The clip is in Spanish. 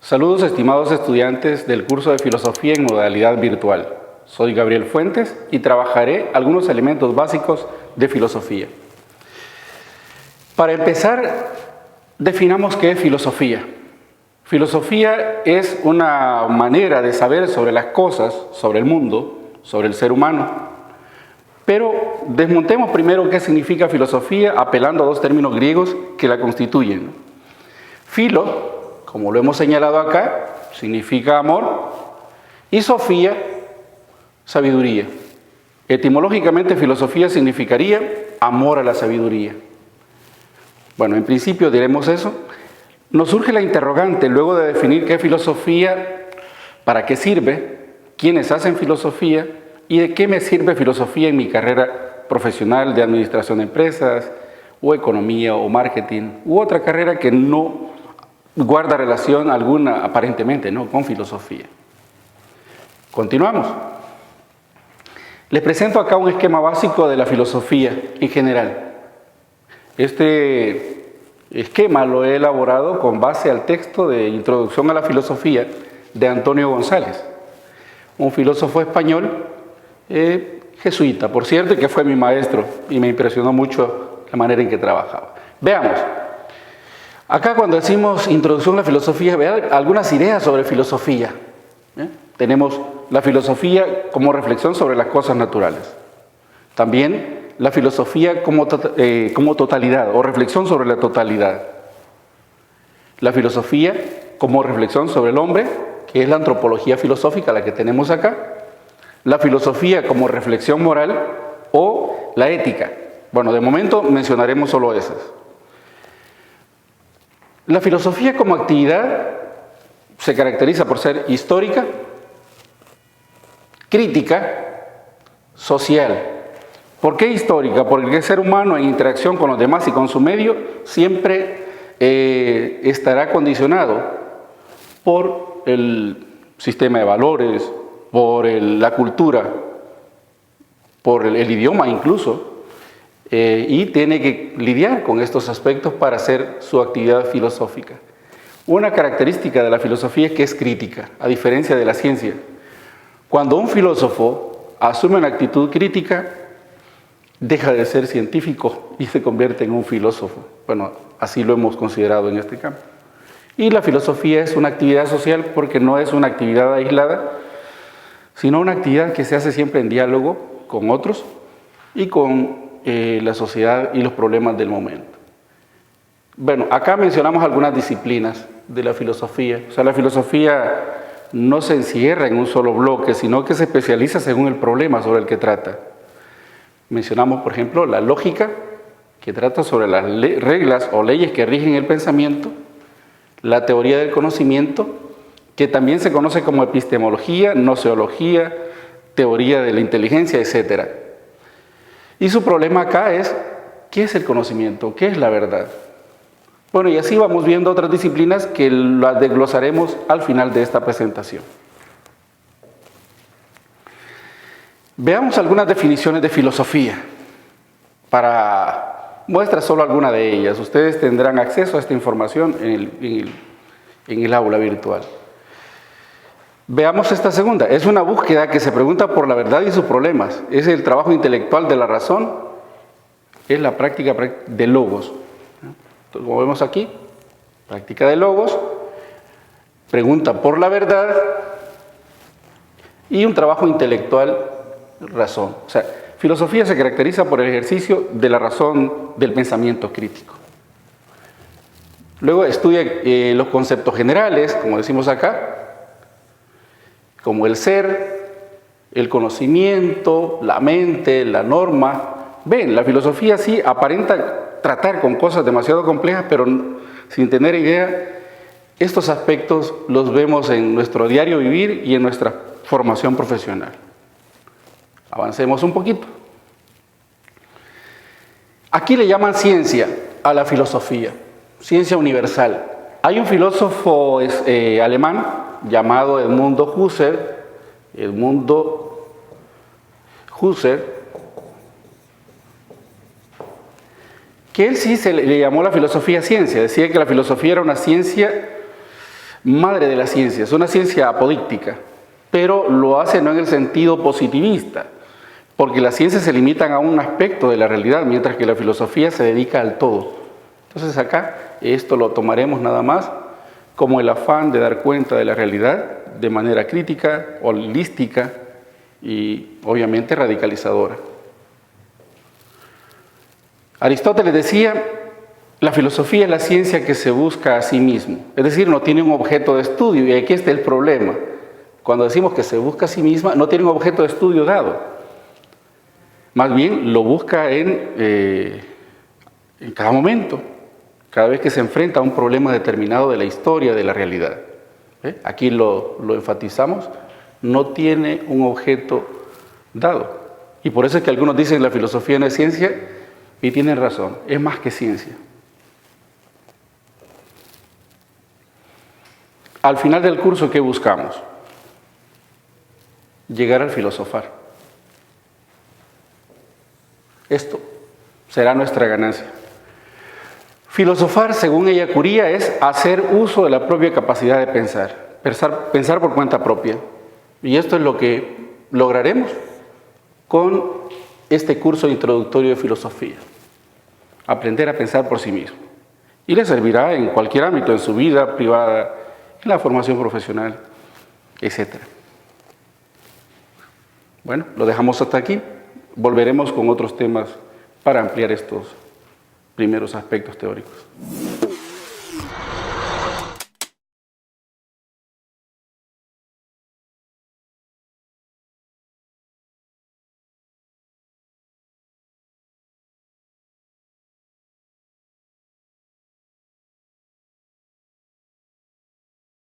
Saludos, estimados estudiantes del curso de Filosofía en modalidad virtual. Soy Gabriel Fuentes y trabajaré algunos elementos básicos de filosofía. Para empezar, definamos qué es filosofía. Filosofía es una manera de saber sobre las cosas, sobre el mundo, sobre el ser humano. Pero desmontemos primero qué significa filosofía apelando a dos términos griegos que la constituyen. Filo, como lo hemos señalado acá, significa amor, y sofía, sabiduría. Etimológicamente, filosofía significaría amor a la sabiduría. Bueno, en principio diremos eso. Nos surge la interrogante, luego de definir qué es filosofía, para qué sirve, quiénes hacen filosofía y de qué me sirve filosofía en mi carrera profesional de administración de empresas, o economía, o marketing, u otra carrera que no guarda relación alguna, aparentemente, ¿no?, con filosofía. Continuamos. Les presento acá un esquema básico de la filosofía en general. Este esquema lo he elaborado con base al texto de Introducción a la Filosofía de Antonio González, un filósofo español, jesuita, por cierto, que fue mi maestro y me impresionó mucho la manera en que trabajaba. Veamos. Acá cuando decimos Introducción a la Filosofía, vean algunas ideas sobre filosofía. Tenemos la filosofía como reflexión sobre las cosas naturales. También la filosofía como totalidad o reflexión sobre la totalidad. La filosofía como reflexión sobre el hombre, que es la antropología filosófica, la que tenemos acá. La filosofía como reflexión moral o la ética. Bueno, de momento mencionaremos solo esas. La filosofía como actividad se caracteriza por ser histórica, crítica, social. ¿Por qué histórica? Porque el ser humano en interacción con los demás y con su medio siempre estará condicionado por el sistema de valores, por la cultura, por el idioma incluso, y tiene que lidiar con estos aspectos para hacer su actividad filosófica. Una característica de la filosofía es que es crítica, a diferencia de la ciencia. Cuando un filósofo asume una actitud crítica, deja de ser científico y se convierte en un filósofo. Bueno, así lo hemos considerado en este campo. Y la filosofía es una actividad social porque no es una actividad aislada, sino una actividad que se hace siempre en diálogo con otros y con la sociedad y los problemas del momento. Bueno, acá mencionamos algunas disciplinas de la filosofía. O sea, la filosofía no se encierra en un solo bloque, sino que se especializa según el problema sobre el que trata. Mencionamos, por ejemplo, la lógica, que trata sobre las reglas o leyes que rigen el pensamiento, la teoría del conocimiento, que también se conoce como epistemología, gnoseología, teoría de la inteligencia, etc. Y su problema acá es, ¿qué es el conocimiento? ¿Qué es la verdad? Bueno, y así vamos viendo otras disciplinas que las desglosaremos al final de esta presentación. Veamos algunas definiciones de filosofía. Para muestra solo alguna de ellas. Ustedes tendrán acceso a esta información en el aula virtual. Veamos esta segunda. Es una búsqueda que se pregunta por la verdad y sus problemas. Es el trabajo intelectual de la razón. Es la práctica de logos. Entonces, como vemos aquí, práctica de logos, pregunta por la verdad y un trabajo intelectual, razón. O sea, filosofía se caracteriza por el ejercicio de la razón del pensamiento crítico. Luego estudia los conceptos generales, como decimos acá, como el ser, el conocimiento, la mente, la norma. Ven, la filosofía sí aparenta tratar con cosas demasiado complejas, pero sin tener idea, estos aspectos los vemos en nuestro diario vivir y en nuestra formación profesional. Avancemos un poquito. Aquí le llaman ciencia a la filosofía, ciencia universal. Hay un filósofo alemán llamado Edmundo Husserl, que él sí le llamó la filosofía ciencia. Decía que la filosofía era una ciencia madre de la ciencia, es una ciencia apodíctica, pero lo hace no en el sentido positivista, porque las ciencias se limitan a un aspecto de la realidad, mientras que la filosofía se dedica al todo. Entonces acá esto lo tomaremos nada más como el afán de dar cuenta de la realidad de manera crítica, holística y obviamente radicalizadora. Aristóteles decía, la filosofía es la ciencia que se busca a sí mismo, es decir, no tiene un objeto de estudio, y aquí está el problema. Cuando decimos que se busca a sí misma, no tiene un objeto de estudio dado. Más bien lo busca en cada momento, cada vez que se enfrenta a un problema determinado de la historia, de la realidad. Aquí lo enfatizamos, no tiene un objeto dado. Y por eso es que algunos dicen que la filosofía no es ciencia, y tienen razón, es más que ciencia. Al final del curso, ¿qué buscamos? Llegar al filosofar. Esto será nuestra ganancia. Filosofar, según Ellacuría, es hacer uso de la propia capacidad de pensar por cuenta propia. Y esto es lo que lograremos con este curso introductorio de filosofía. Aprender a pensar por sí mismo. Y le servirá en cualquier ámbito, en su vida privada, en la formación profesional, etc. Bueno, lo dejamos hasta aquí. Volveremos con otros temas para ampliar estos primeros aspectos teóricos.